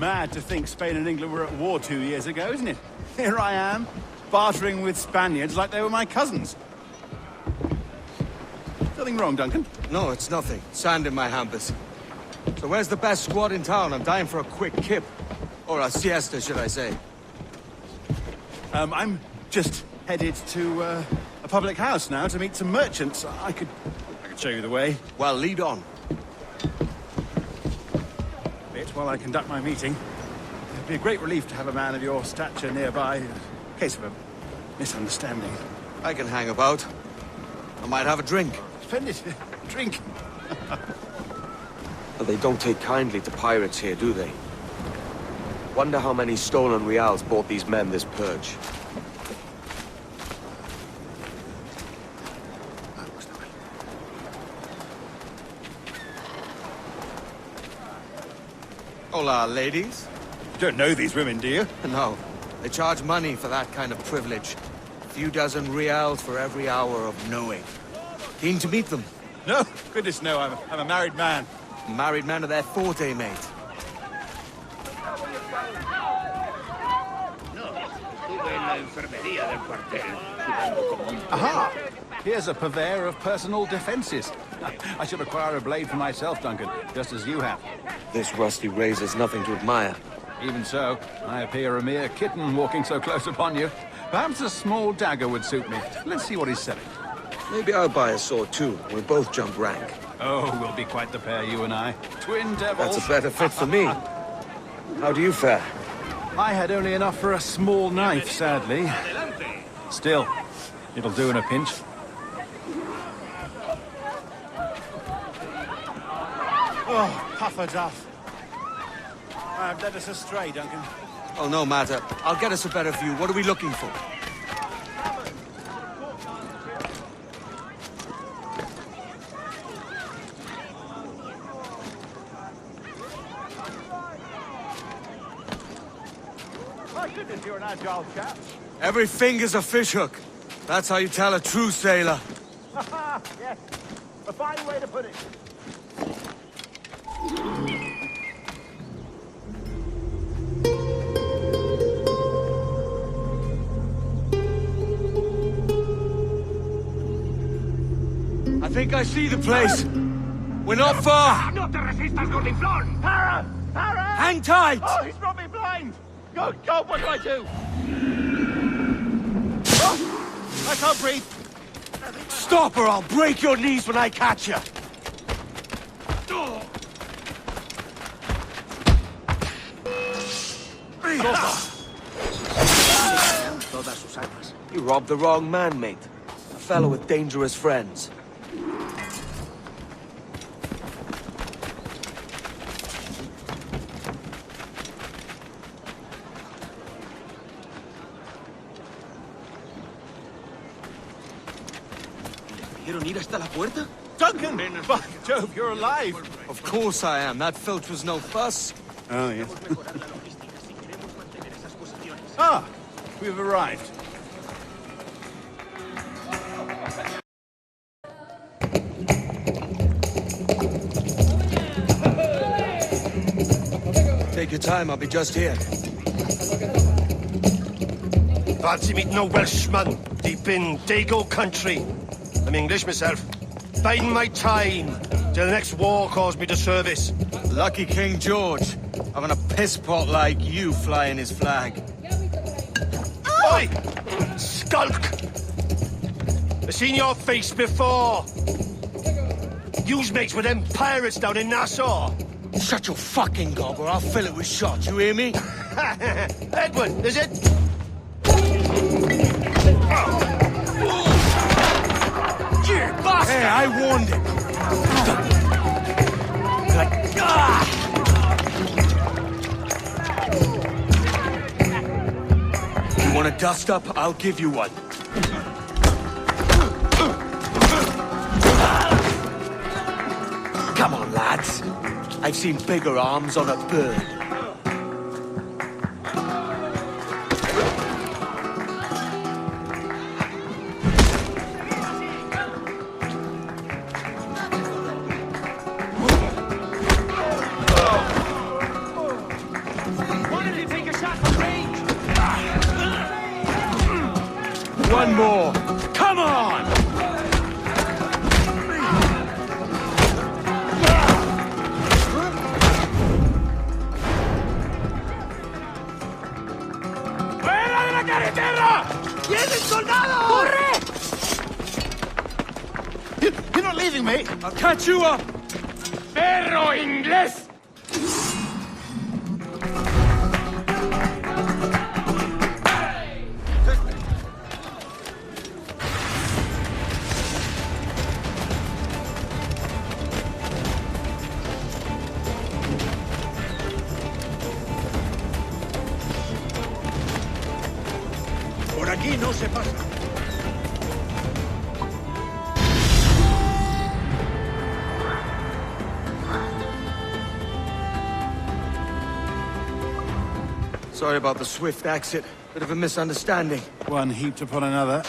mad to think Spain and England were at war 2 years ago, isn't it? Here I am, bartering with Spaniards like they were my cousins. Nothing wrong, Duncan? No, it's nothing. Sand in my hampers. So where's the best squad in town? I'm dying for a quick kip. Or a siesta, should I say. I'm just headed to a public house now to meet some merchants. I could show you the way. Well, lead on. Bit while I conduct my meeting. It'd be a great relief to have a man of your stature nearby in case of a misunderstanding. I can hang about. I might have a drink. Splendid. Drink. But they don't take kindly to pirates here, do they? Wonder how many stolen reals bought these men this purge. Hola, ladies. You don't know these women, do you? No. They charge money for that kind of privilege. A few dozen reals for every hour of knowing. Keen to meet them. No, goodness no, I'm a married man. Married men are their forte, mate. Aha! Here's a purveyor of personal defenses. I should acquire a blade for myself, Duncan, just as you have. This rusty razor's nothing to admire. Even so, I appear a mere kitten walking so close upon you. Perhaps a small dagger would suit me. Let's see what he's selling. Maybe I'll buy a sword too. We'll both jump rank. Oh, we'll be quite the pair, you and I. Twin devils. That's a better fit for me. How do you fare? I had only enough for a small knife, sadly. Still, it'll do in a pinch. Oh, puffer duff. I've led us astray, Duncan. Oh, no matter. I'll get us a better view. What are we looking for? My goodness, you're an agile chap. Every finger's a fishhook. That's how you tell a true sailor. Yes, a fine way to put it. I think I see the place. We're not far. No te resistas, gordinflón! Para! Para! Hang tight! Oh, he's brought me blind! Good God, what do I do? Oh, I can't breathe. Stop or I'll break your knees when I catch you. You robbed the wrong man, mate. A fellow with dangerous friends. Duncan! By Jove, you're alive! Of course I am. That filch was no fuss. Oh, yes. Ah! We've arrived. Take your time. I'll be just here. Fancy meeting no Welshman deep in Dago country. I'm English myself. Biding my time till the next war calls me to service. Lucky King George. Having a piss pot like you flying his flag. Oi! Skulk! I've seen your face before. You's mates with them pirates down in Nassau. Shut your fucking gob or I'll fill it with shots, you hear me? Edward, is it? You bastard! Hey, I warned him. You want a dust up? I'll give you one. Come on, lads. I've seen bigger arms on a bird. One more! Come on! ¡Fuera de la carretera! ¡Viene el soldado! ¡Corre! You're not leaving me! I'll catch you up! ¡Perro inglés! Por aquí no se pasa. Sorry about the swift exit. Bit of a misunderstanding. One heaped upon another.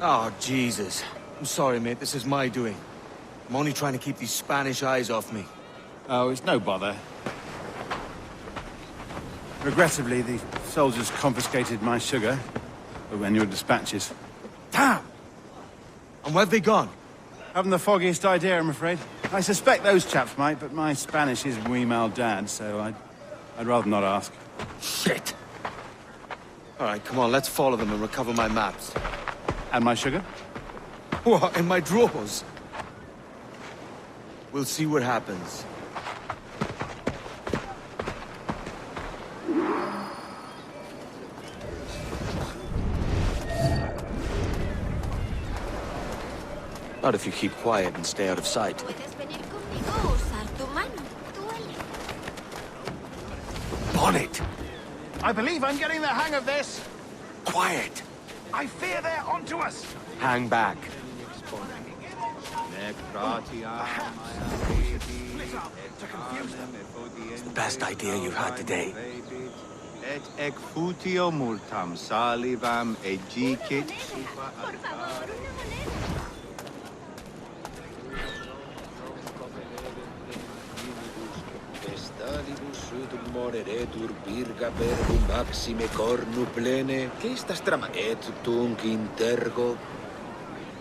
Oh, Jesus. I'm sorry, mate. This is my doing. I'm only trying to keep these Spanish eyes off me. Oh, it's no bother. Regrettably, the soldiers confiscated my sugar and your dispatches. Damn! And where have they gone? Haven't the foggiest idea, I'm afraid. I suspect those chaps might, but my Spanish is muy mal dad, so I'd rather not ask. Shit! All right, come on, let's follow them and recover my maps. And my sugar? What, in my drawers? We'll see what happens. Not if you keep quiet and stay out of sight. Puedes venir conmigo o usar tu mano. Duele. Bonnet! I believe I'm getting the hang of this. Quiet! I fear they're onto us. Hang back. It's the best idea you've had today. Et ec futio multam salivam egicit Por favor, una moneda. Estalibus ut moreretur birga verbum maxime cornu plene, que estas trama et tunc intergo.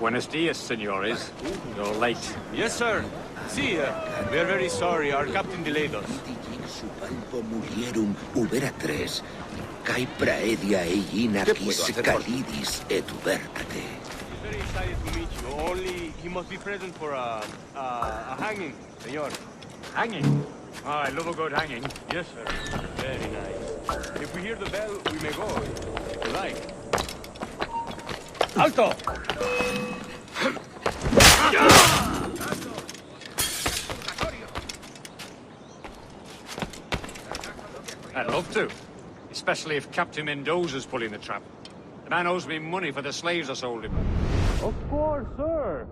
Buenos dias, senores. You're late. Yes, sir. See ya. We are very sorry. Our captain delayed us. Digic supalpo mulierum ubera tres, cae praedia eina quis calidis et ubertate. Very excited to meet you. Only he must be present for a hanging, senor. Hanging? Ah, I love a good hanging. Yes, sir. Very nice. If we hear the bell, we may go. If you like. Alto! I'd love to. Especially if Captain Mendoza's pulling the trap. The man owes me money for the slaves I sold him. Of course, sir.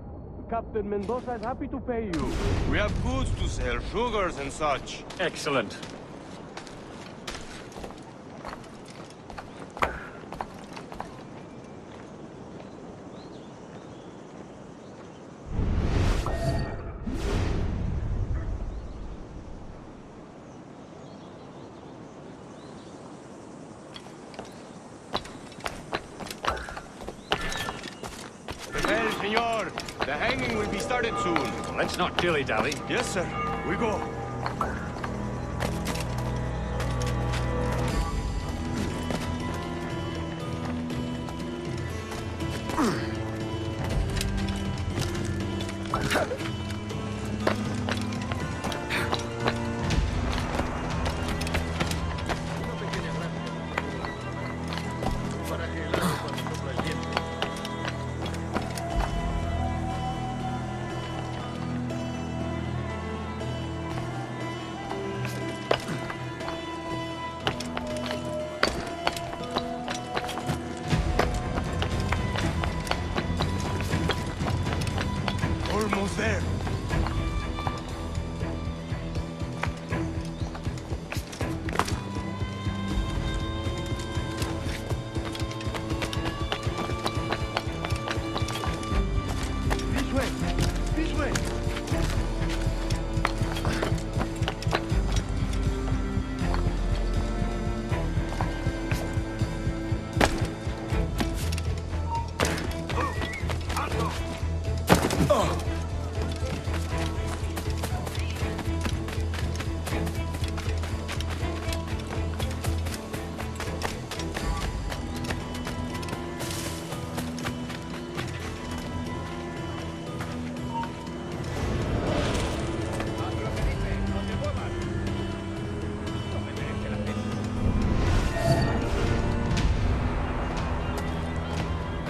Captain Mendoza is happy to pay you. We have goods to sell, sugars and such. Excellent. Well, senor, the hanging will be started soon. Let's not dilly-dally. Yes, sir. We go. Almost there.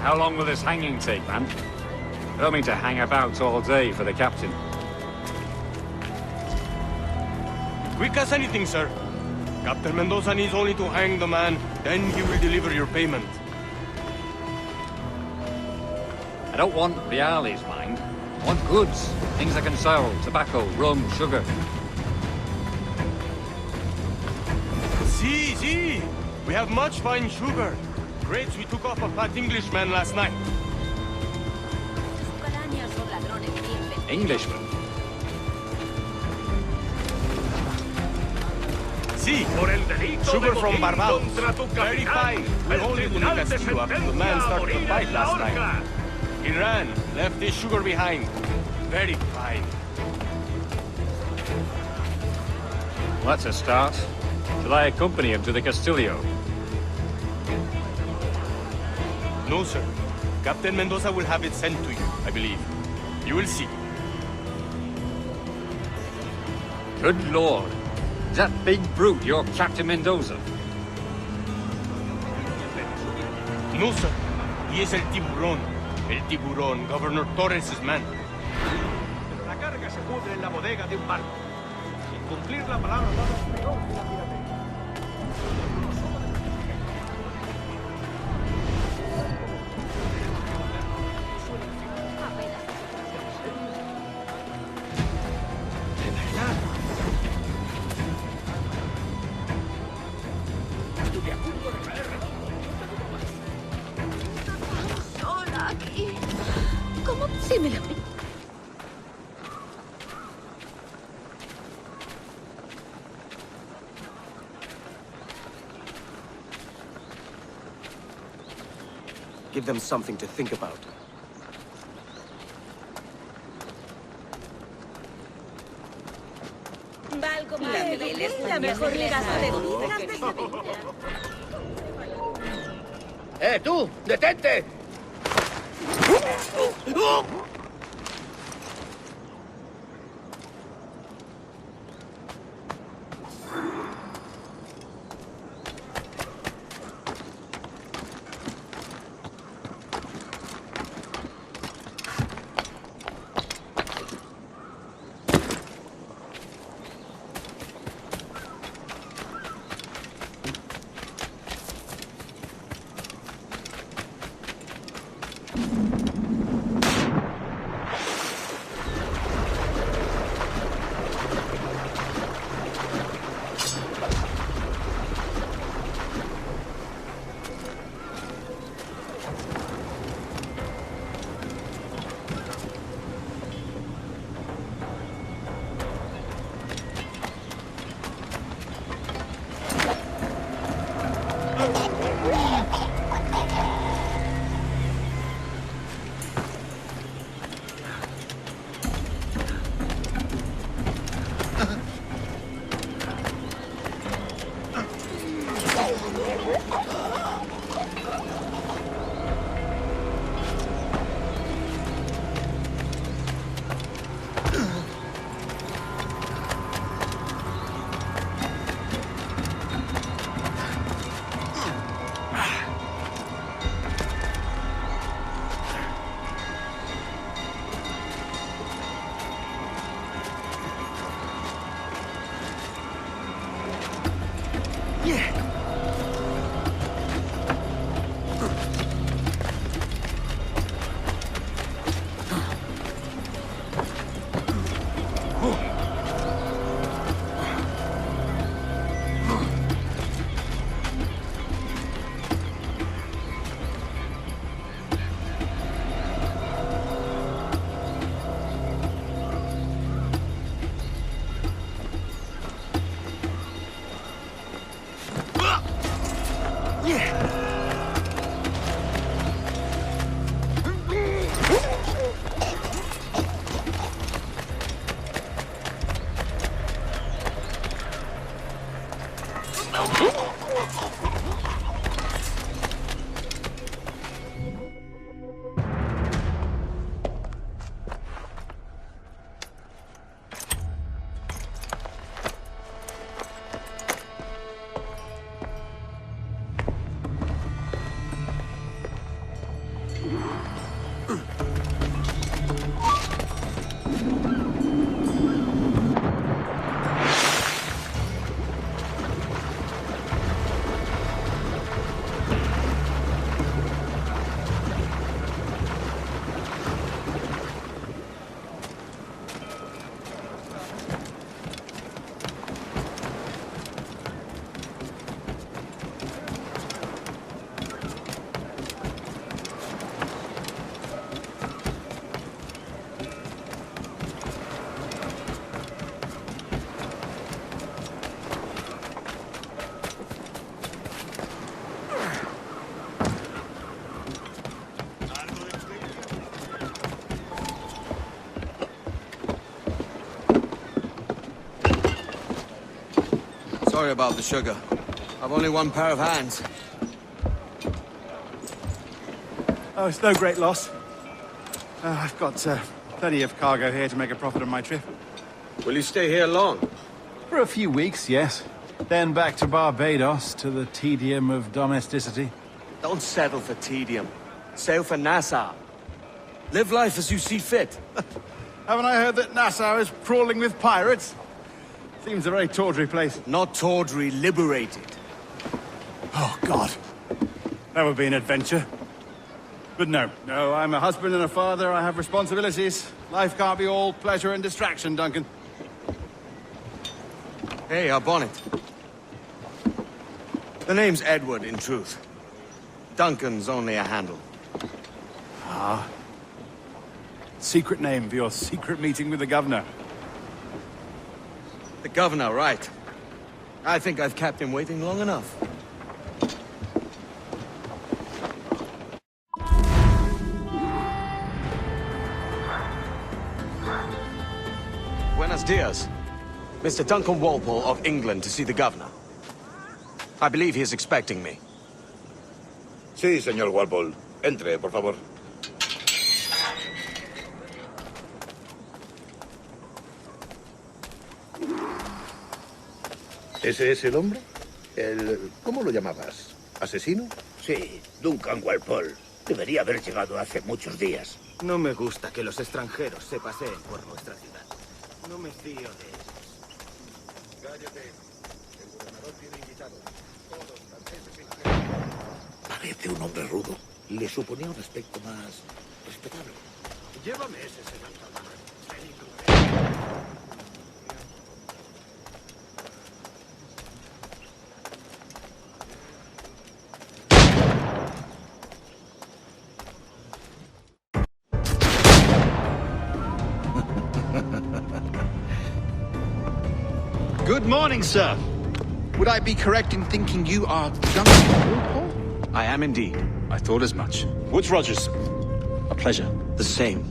How long will this hanging take, man? I don't mean to hang about all day for the captain. Quick as anything, sir. Captain Mendoza needs only to hang the man, then he will deliver your payment. I don't want reales, mind. I want goods. Things I can sell. Tobacco, rum, sugar. See. We have much fine sugar. Grapes we took off a fat Englishman last night. Englishman? See, sugar from Barbados. Very fine. We hold it in the castillo after the man started the fight last night. He ran, left his sugar behind. Very fine. Well, that's a start. Shall I accompany him to the Castillo? No, sir. Captain Mendoza will have it sent to you, I believe. You will see. Good Lord. Is that big brute your Captain Mendoza? No, sir. He is el tiburón. El tiburón, Governor Torres' man. La carga se pudre en la bodega de un barco. Sin cumplir la palabra dada es peor que la piratería. Sola aquí. ¿Cómo se me la ve? Give them something to think about. La mejor legazo de ¡Tú! ¡Detente! Sorry about the sugar. I've only one pair of hands. Oh, it's no great loss. I've got plenty of cargo here to make a profit on my trip. Will you stay here long? For a few weeks, yes. Then back to Barbados, to the tedium of domesticity. Don't settle for tedium. Sail for Nassau. Live life as you see fit. Haven't I heard that Nassau is crawling with pirates? Seems a very tawdry place. Not tawdry, liberated. Oh, God. That would be an adventure. But no, I'm a husband and a father. I have responsibilities. Life can't be all pleasure and distraction, Duncan. Hey, our bonnet. The name's Edward, in truth. Duncan's only a handle. Ah. Secret name for your secret meeting with the governor. The governor, right. I think I've kept him waiting long enough. Buenos dias. Mr. Duncan Walpole of England to see the governor. I believe he is expecting me. Sí, señor Walpole. Entre, por favor. ¿Ese es el hombre? ¿Cómo lo llamabas? ¿Asesino? Sí, Duncan Walpole. Debería haber llegado hace muchos días. No me gusta que los extranjeros se paseen por nuestra ciudad. No me fío de ellos. Cállate. El gobernador tiene invitados. Todos franceses e ingleses. Parece un hombre rudo. Le suponía un aspecto más respetable. Llévame ese sedantador. Good morning, sir. Would I be correct in thinking you are Duncan Walpole? I am indeed. I thought as much. Woods Rogers. A pleasure. The same.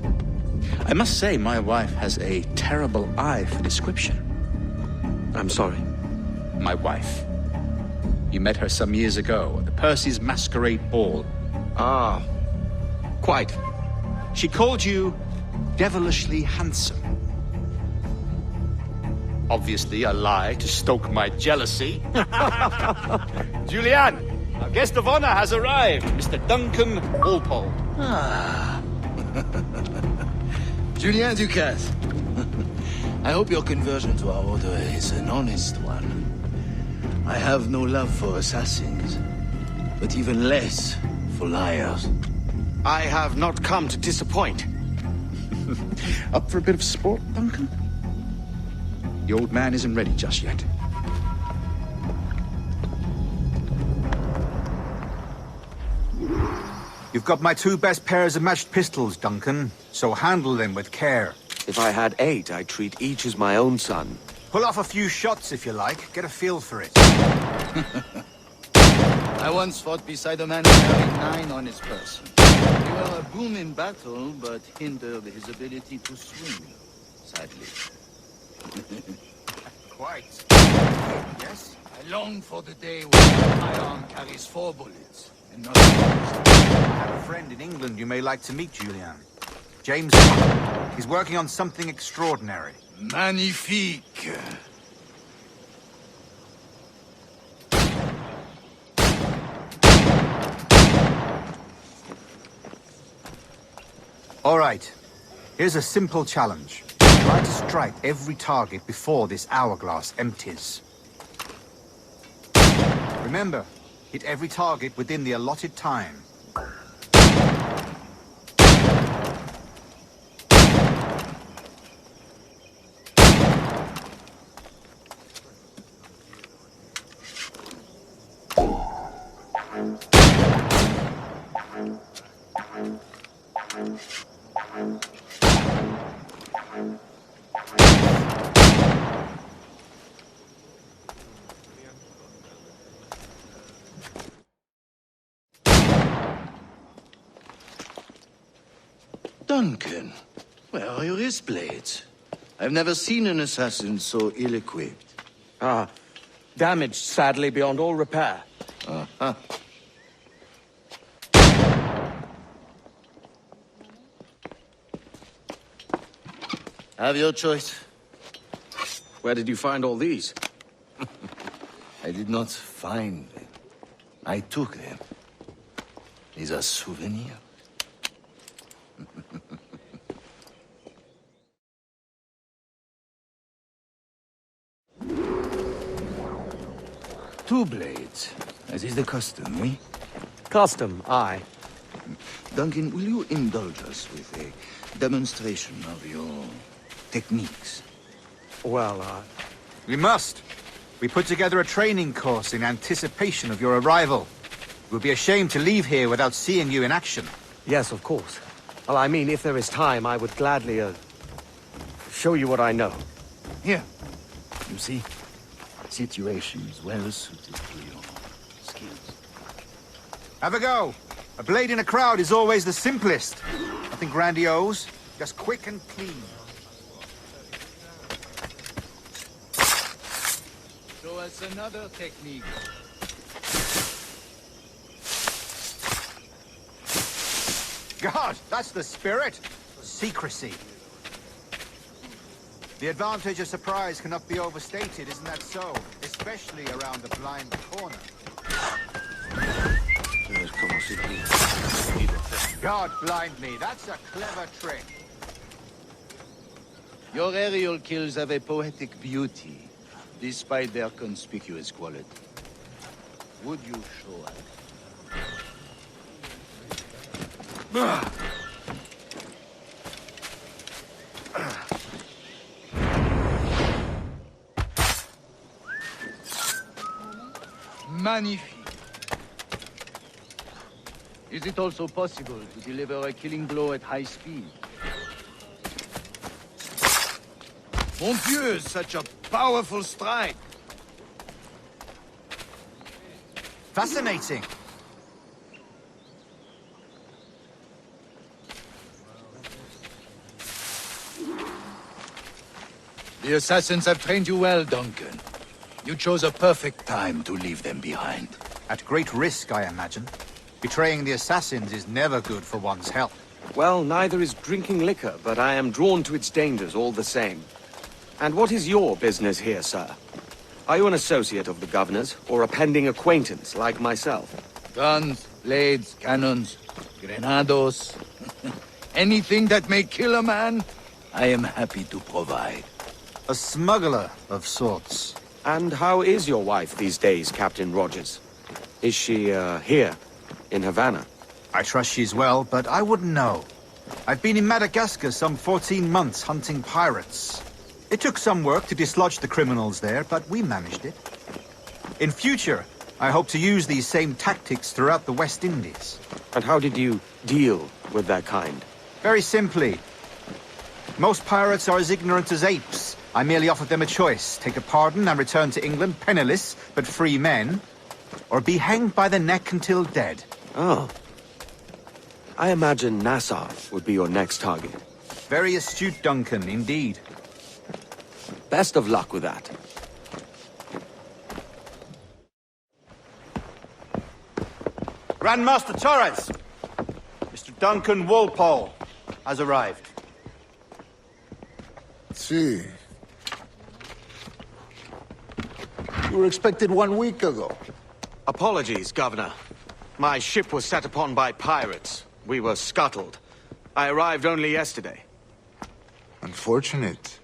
I must say, my wife has a terrible eye for description. I'm sorry. My wife. You met her some years ago at the Percy's Masquerade Ball. Ah, quite. She called you devilishly handsome. Obviously a lie to stoke my jealousy. Julianne, our guest of honor has arrived, Mr. Duncan Walpole. Ah. Julien Ducasse. I hope your conversion to our order is an honest one. I have no love for assassins, but even less for liars. I have not come to disappoint. Up for a bit of sport, Duncan? The old man isn't ready just yet. You've got my 2 best pairs of matched pistols, Duncan, so handle them with care. If I had 8, I'd treat each as my own son. Pull off a few shots if you like. Get a feel for it. I once fought beside a man who carried 9 on his person. They were a boom in battle, but hindered his ability to swing, sadly. Quite. Yes, I long for the day when my arm carries 4 bullets, and not I have a friend in England you may like to meet, Julian. James. He's working on something extraordinary. Magnifique. All right. Here's a simple challenge. Try to strike every target before this hourglass empties. Remember, hit every target within the allotted time. Duncan, where are your wrist blades? I've never seen an assassin so ill-equipped. Ah, Damaged, sadly, beyond all repair. Have your choice. Where did you find all these? I did not find them. I took them. These are souvenirs. Two blades, as is the custom, oui? Custom, aye. Duncan, will you indulge us with a demonstration of your techniques? Well, We must. We put together a training course in anticipation of your arrival. It would be a shame to leave here without seeing you in action. Yes, of course. Well, I mean, if there is time, I would gladly, show you what I know. Here. You see? Situations well suited to your skills. Have a go. A blade in a crowd is always the simplest. Nothing grandiose, just quick and clean. Show us another technique. God, that's the spirit. Secrecy. The advantage of surprise cannot be overstated, isn't that so? Especially around the blind corner. God blind me, that's a clever trick. Your aerial kills have a poetic beauty, despite their conspicuous quality. Would you show us? Magnifique. Is it also possible to deliver a killing blow at high speed? Mon Dieu, such a powerful strike! Fascinating. The assassins have trained you well, Duncan. You chose a perfect time to leave them behind. At great risk, I imagine. Betraying the assassins is never good for one's health. Well, neither is drinking liquor, but I am drawn to its dangers all the same. And what is your business here, sir? Are you an associate of the governor's, or a pending acquaintance like myself? Guns, blades, cannons, grenados. Anything that may kill a man, I am happy to provide. A smuggler of sorts. And how is your wife these days, Captain Rogers? Is she, here, in Havana? I trust she's well, but I wouldn't know. I've been in Madagascar some 14 months hunting pirates. It took some work to dislodge the criminals there, but we managed it. In future, I hope to use these same tactics throughout the West Indies. And how did you deal with that kind? Very simply. Most pirates are as ignorant as apes. I merely offered them a choice. Take a pardon and return to England penniless, but free men. Or be hanged by the neck until dead. Oh. I imagine Nassau would be your next target. Very astute, Duncan, indeed. Best of luck with that. Grandmaster Torres! Mr. Duncan Walpole has arrived. See. You were expected 1 week ago. Apologies, Governor. My ship was set upon by pirates. We were scuttled. I arrived only yesterday. Unfortunate.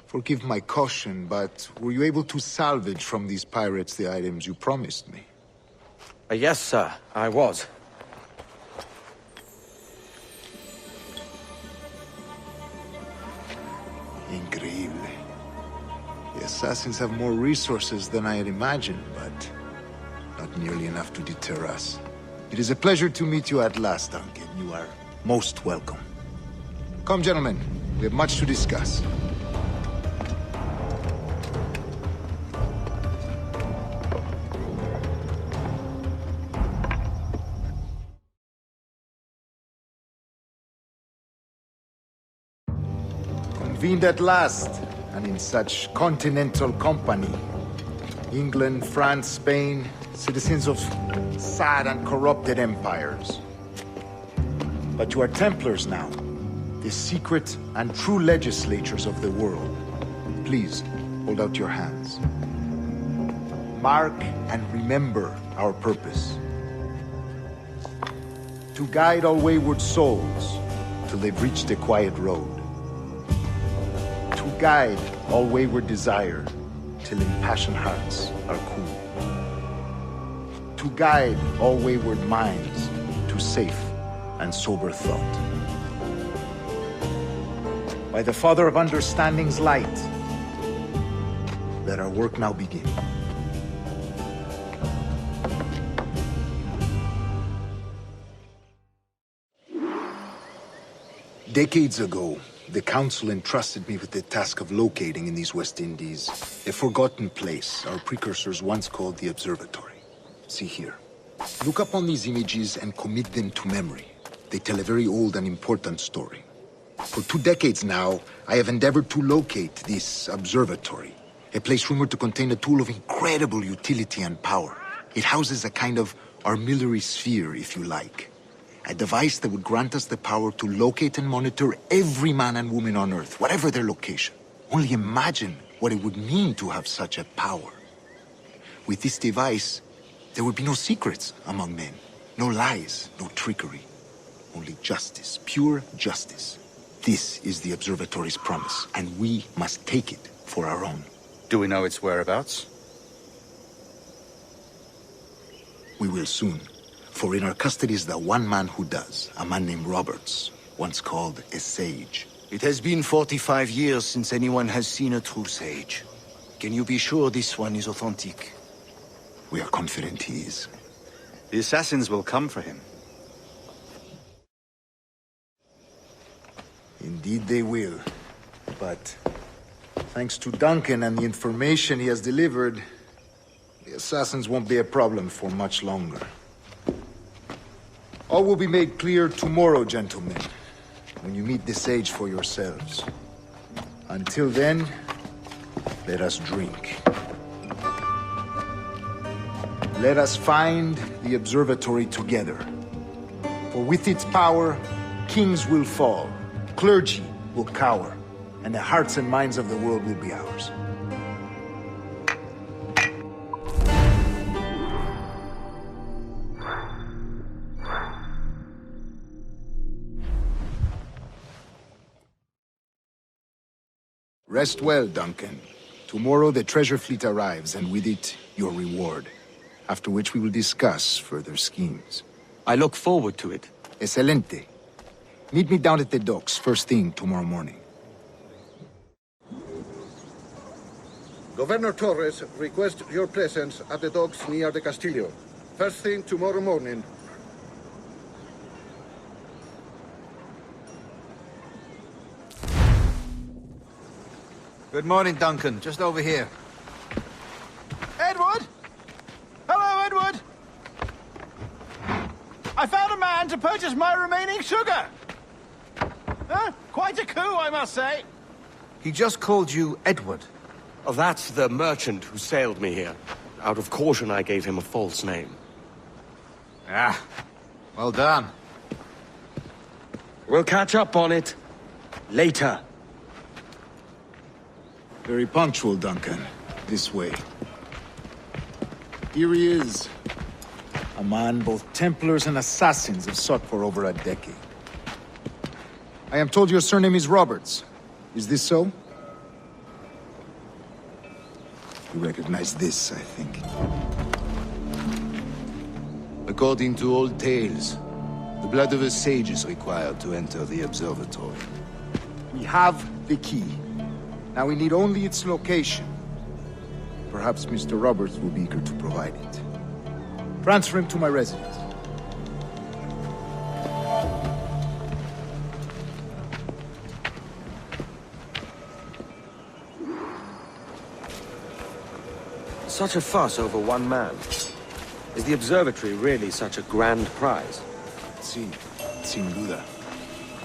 Forgive my caution, but were you able to salvage from these pirates the items you promised me? Yes, sir, I was. Increíble. The assassins have more resources than I had imagined, but not nearly enough to deter us. It is a pleasure to meet you at last, Duncan. You are most welcome. Come, gentlemen. We have much to discuss. Convened at last, and in such continental company. England, France, Spain, citizens of sad and corrupted empires. But you are Templars now, the secret and true legislatures of the world. Please, hold out your hands. Mark and remember our purpose. To guide all wayward souls till they've reached the quiet road. To guide all wayward desire till impassioned hearts are cool. To guide all wayward minds to safe and sober thought. By the Father of Understanding's light, let our work now begin. Decades ago, the Council entrusted me with the task of locating in these West Indies a forgotten place our precursors once called the Observatory. See here. Look upon these images and commit them to memory. They tell a very old and important story. For 2 decades now, I have endeavored to locate this observatory, a place rumored to contain a tool of incredible utility and power. It houses a kind of armillary sphere, if you like. A device that would grant us the power to locate and monitor every man and woman on Earth, whatever their location. Only imagine what it would mean to have such a power. With this device, there would be no secrets among men, no lies, no trickery. Only justice, pure justice. This is the Observatory's promise, and we must take it for our own. Do we know its whereabouts? We will soon. For in our custody is the one man who does, a man named Roberts, once called a sage. It has been 45 years since anyone has seen a true sage. Can you be sure this one is authentic? We are confident he is. The assassins will come for him. Indeed they will. But thanks to Duncan and the information he has delivered, the assassins won't be a problem for much longer. All will be made clear tomorrow, gentlemen, when you meet the sage for yourselves. Until then, let us drink. Let us find the observatory together. For with its power, kings will fall, clergy will cower, and the hearts and minds of the world will be ours. Rest well, Duncan. Tomorrow the treasure fleet arrives, and with it, your reward. After which we will discuss further schemes. I look forward to it. Excelente. Meet me down at the docks first thing tomorrow morning. Governor Torres requests your presence at the docks near the Castillo. First thing tomorrow morning. Good morning, Duncan. Just over here. Edward? Hello, Edward! I found a man to purchase my remaining sugar! Huh? Quite a coup, I must say. He just called you Edward. Oh, that's the merchant who sailed me here. Out of caution, I gave him a false name. Ah, well done. We'll catch up on it later. Very punctual, Duncan. This way. Here he is. A man both Templars and assassins have sought for over a decade. I am told your surname is Roberts. Is this so? You recognize this, I think. According to old tales, the blood of a sage is required to enter the observatory. We have the key. Now we need only its location. Perhaps Mr. Roberts will be eager to provide it. Transfer him to my residence. Such a fuss over one man. Is the observatory really such a grand prize? Si, sin duda.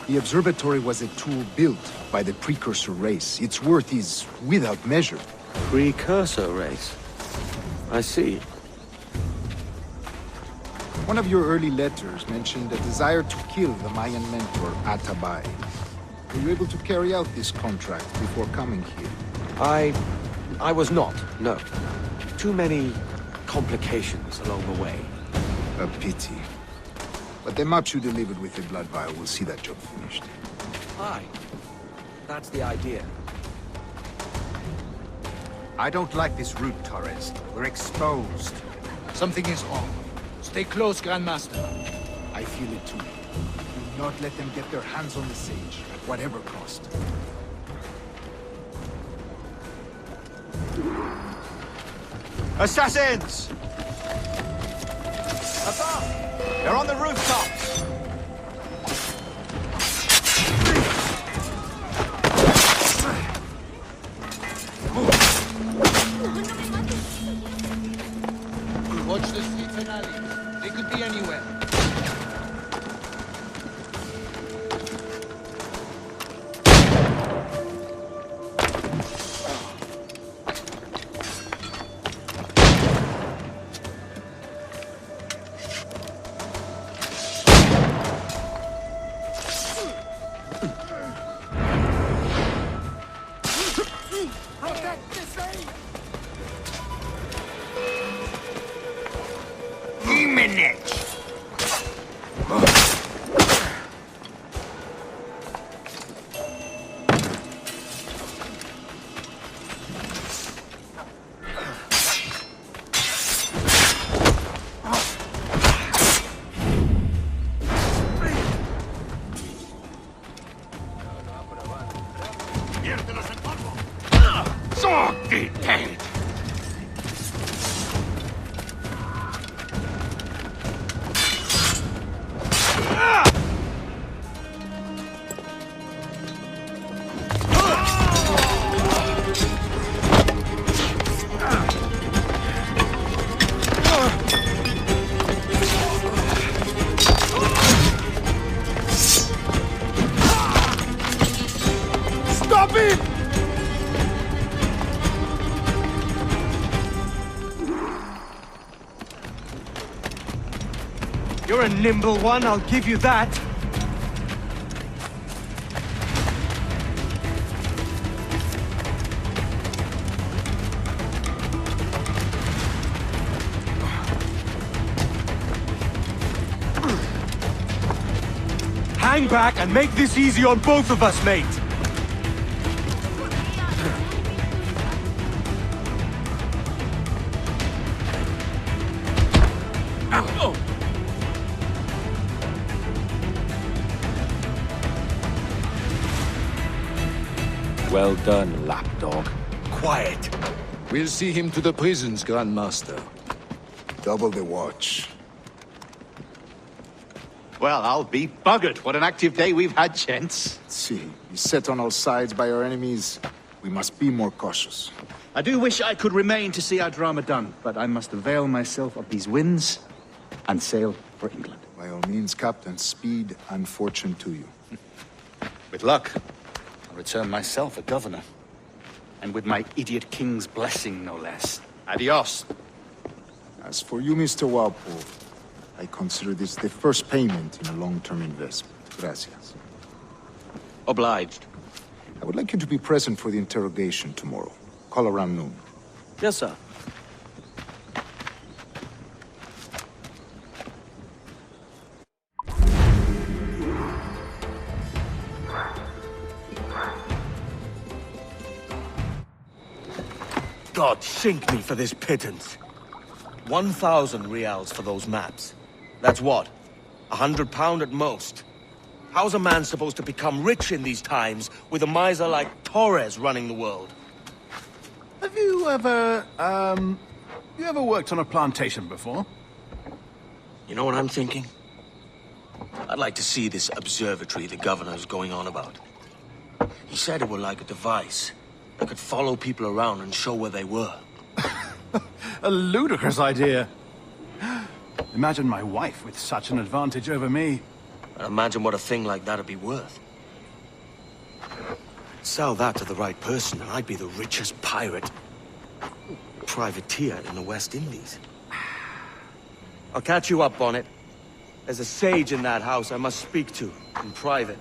The observatory was a tool built by the precursor race. Its worth is without measure. Precursor race? I see. One of your early letters mentioned a desire to kill the Mayan mentor, Atabay. Were you able to carry out this contract before coming here? I was not, no. Too many complications along the way. A pity. But the map you delivered with the blood vial will see that job finished. Aye. That's the idea. I don't like this route, Torres. We're exposed. Something is wrong. Stay close, Grandmaster. I feel it too. Do not let them get their hands on the sage, at whatever cost. Assassins! Above! They're on the rooftops! Watch the streets and alleys. They could be anywhere. You're a nimble one, I'll give you that. Hang back and make this easy on both of us, mate. Well done, lapdog. Quiet. We'll see him to the prisons, Grandmaster. Double the watch. Well, I'll be buggered. What an active day we've had, gents. See, beset on all sides by our enemies, we must be more cautious. I do wish I could remain to see our drama done, but I must avail myself of these winds and sail for England. By all means, Captain, speed and fortune to you. With luck, I'll return myself a governor. And with my idiot king's blessing, no less. Adios. As for you, Mr. Walpole, I consider this the first payment in a long-term investment. Gracias. Obliged. I would like you to be present for the interrogation tomorrow. Call around noon. Yes, sir. God sink me for this pittance. 1,000 reals for those maps. That's what? £100 at most. How's a man supposed to become rich in these times with a miser like Torres running the world? Have you ever, worked on a plantation before? You know what I'm thinking? I'd like to see this observatory the governor's going on about. He said it were like a device that could follow people around and show where they were. A ludicrous idea. Imagine my wife with such an advantage over me. And imagine what a thing like that'd be worth. Sell that to the right person and I'd be the richest pirate. privateer in the West Indies. I'll catch you up, Bonnet. There's a sage in that house I must speak to, in private.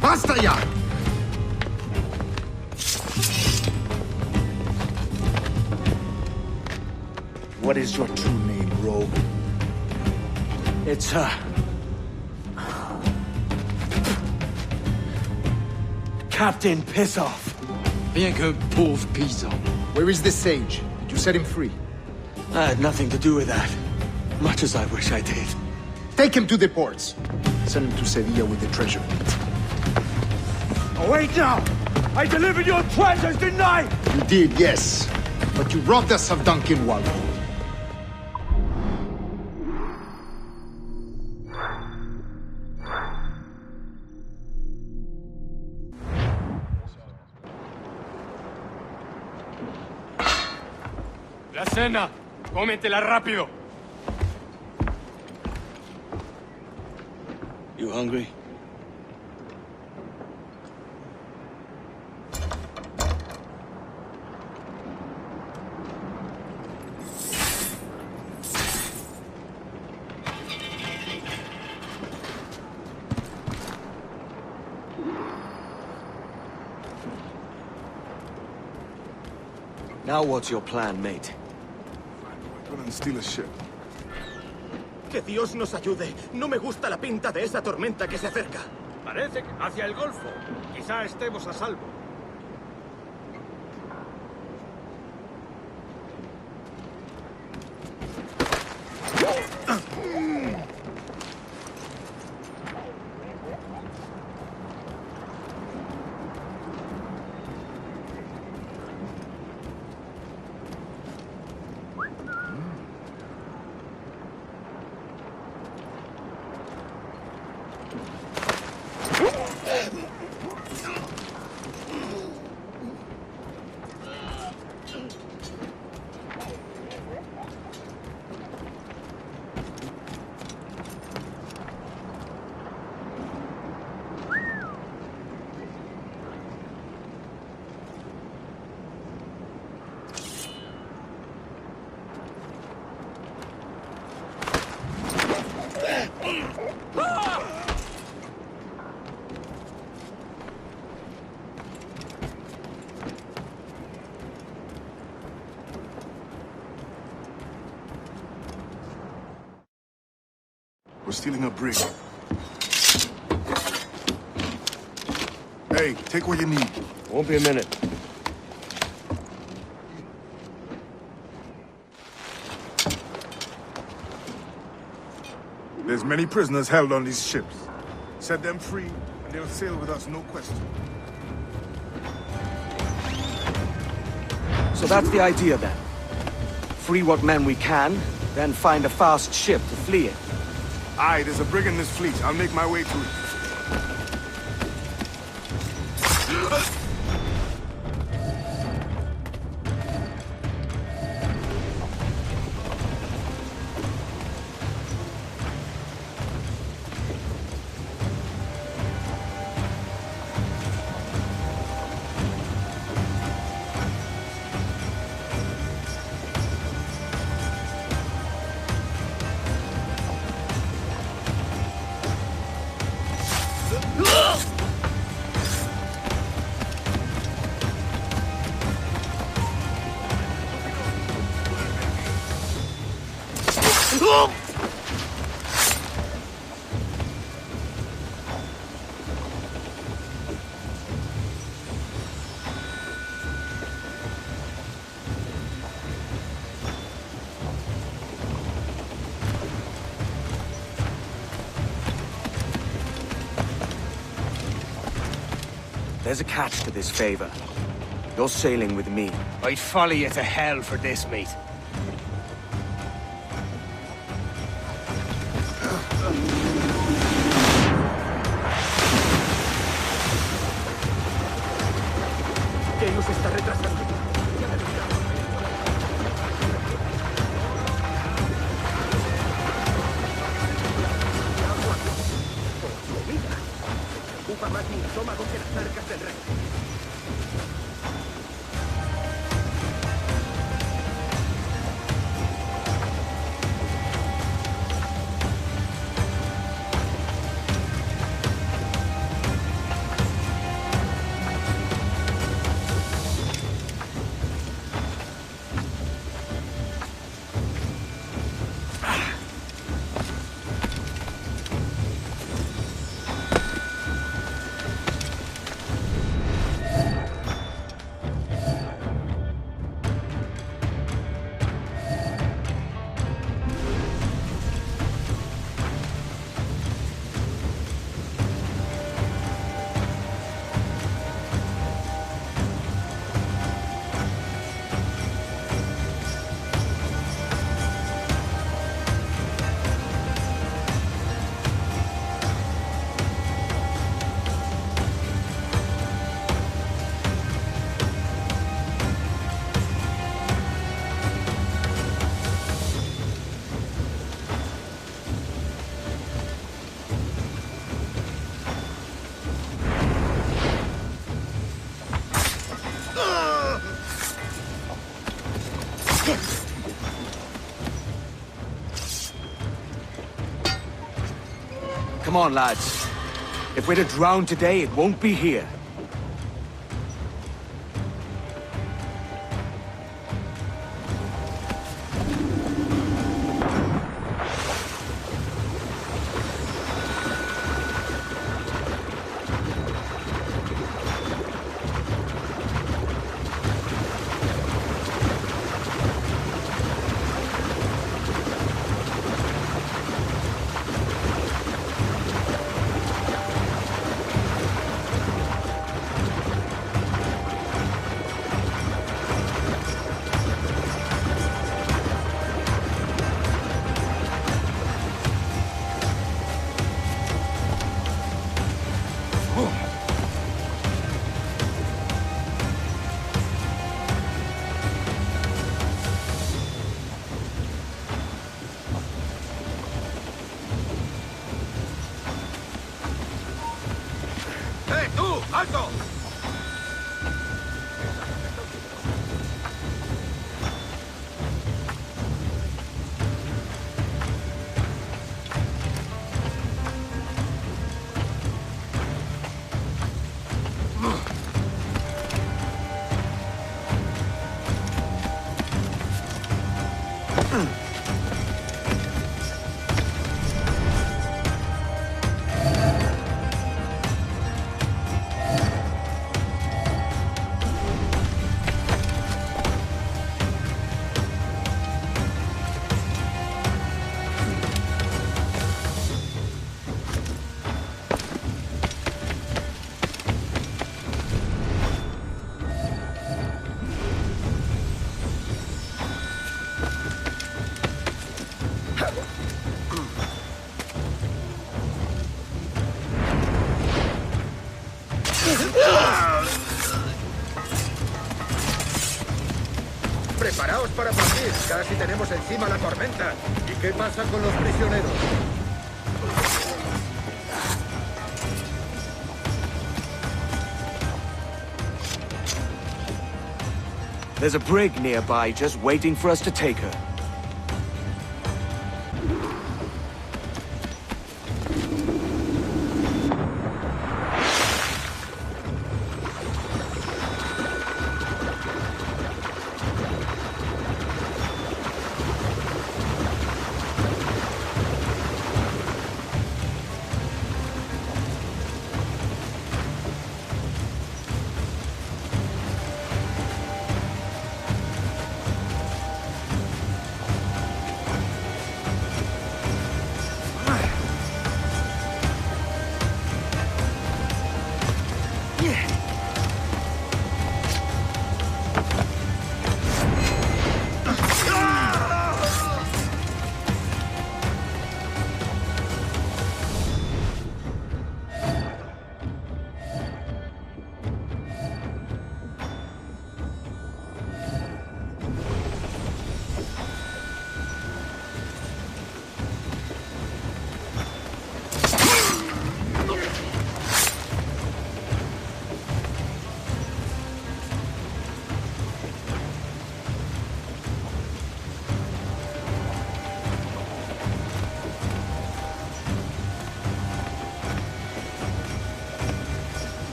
Basta ya! What is your true name, rogue? It's, Captain Pissoff. Rien qu'un pauvre paysan. Where is the sage? Did you set him free? I had nothing to do with that. Much as I wish I did. Take him to the ports. Send him to Sevilla with the treasure. Oh, wait now! I delivered your treasures, didn't I? You did, yes. But you robbed us of Duncan Waldo. La cena. Cómetela rápido. You hungry? Now what's your plan, mate? Go and steal a ship. Que Dios nos ayude. No me gusta la pinta de esa tormenta que se acerca. Parece que hacia el Golfo. Quizá estemos a salvo. We're stealing a brig. Hey, take what you need. Won't be a minute. There's many prisoners held on these ships. Set them free, and they'll sail with us, no question. So that's the idea then. Free what men we can, then find a fast ship to flee in. Aye, there's a brig in this fleet. I'll make my way to it. There's a catch to this favor. You're sailing with me. I'd follow you to hell for this, mate. ¿Qué nos está retrasando? Ocupa más mi estómago que las arcas del rey. Come on, lads. If we're to drown today, it won't be here. ¡Alto! Preparaos para partir. Casi tenemos encima la tormenta. ¿Y qué pasa con los prisioneros? There's a brig nearby just waiting for us to take her.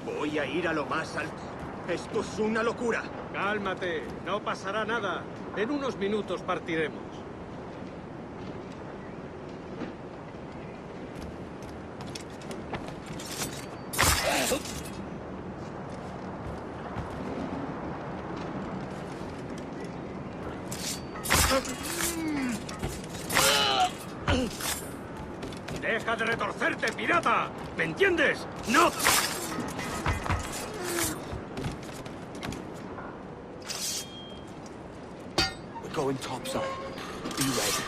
Voy a ir a lo más alto. Esto es una locura. Cálmate, no pasará nada. En unos minutos partiremos. ¡Deja de retorcerte, pirata! ¿Me entiendes? ¡No! We're going topside. Be ready.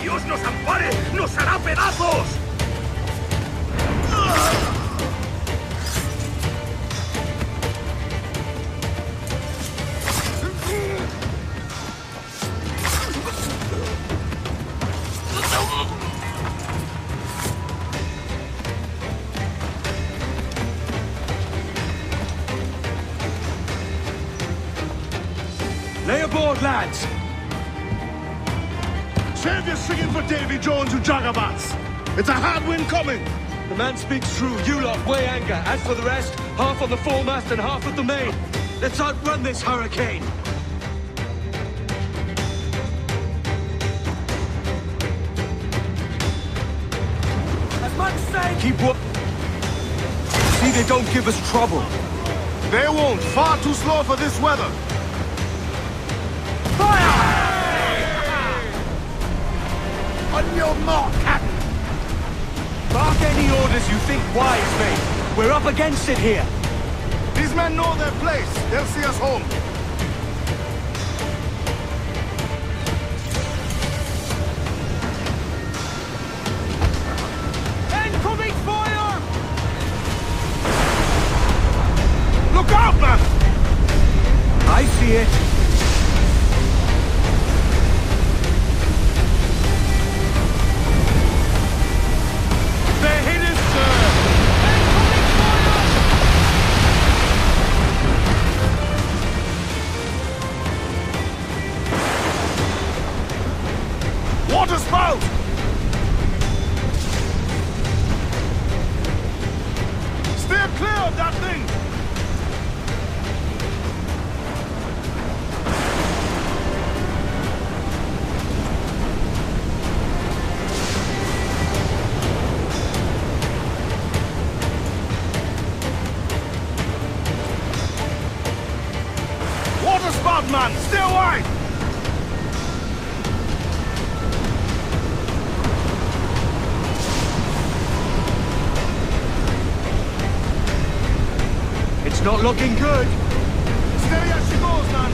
¡Dios nos ampare! ¡Nos hará pedazos! Lay aboard, lads! Save your singing for Davy Jones, you jagabats! It's a hard wind coming! The man speaks true. You lot weigh anchor. As for the rest, half on the foremast and half at the main. Let's outrun this hurricane! As much sail! Keep what? See they don't give us trouble. They won't. Far too slow for this weather. On your mark, Captain! Bark any orders you think wise, mate. We're up against it here. These men know their place. They'll see us home. Incoming fire! Look out, man! I see it. They're hit us, sir! Water spout! Stay clear of that thing! Water spout, man! Stay away! It's not looking good. Steady as she goes, man!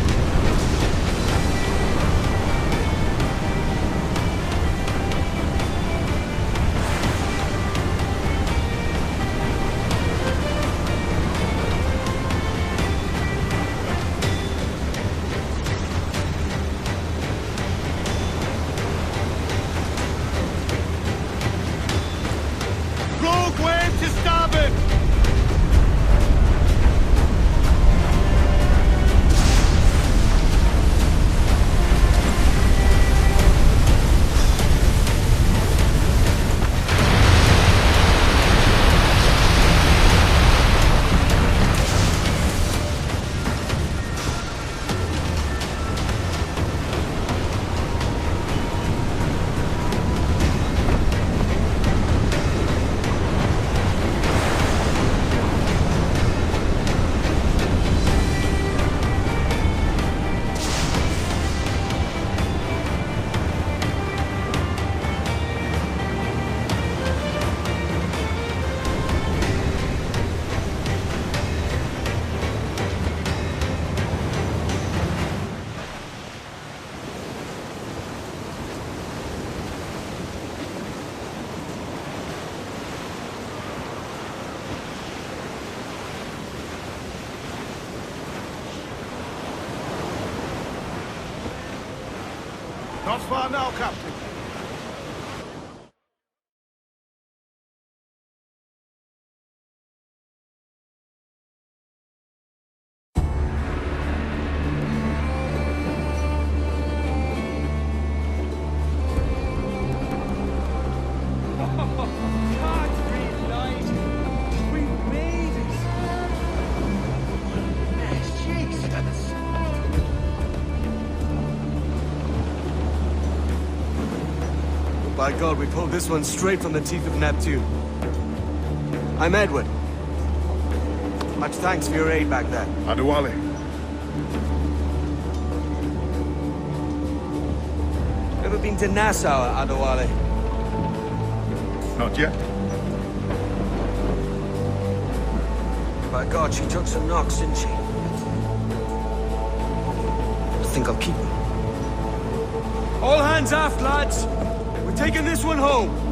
Rogue wave to starboard! Not far now, Captain. By God, we pulled this one straight from the teeth of Neptune. I'm Edward. Much thanks for your aid back there. Adewale. Ever been to Nassau, Adewale? Not yet. By God, she took some knocks, didn't she? I think I'll keep them. All hands aft, lads! We're taking this one home.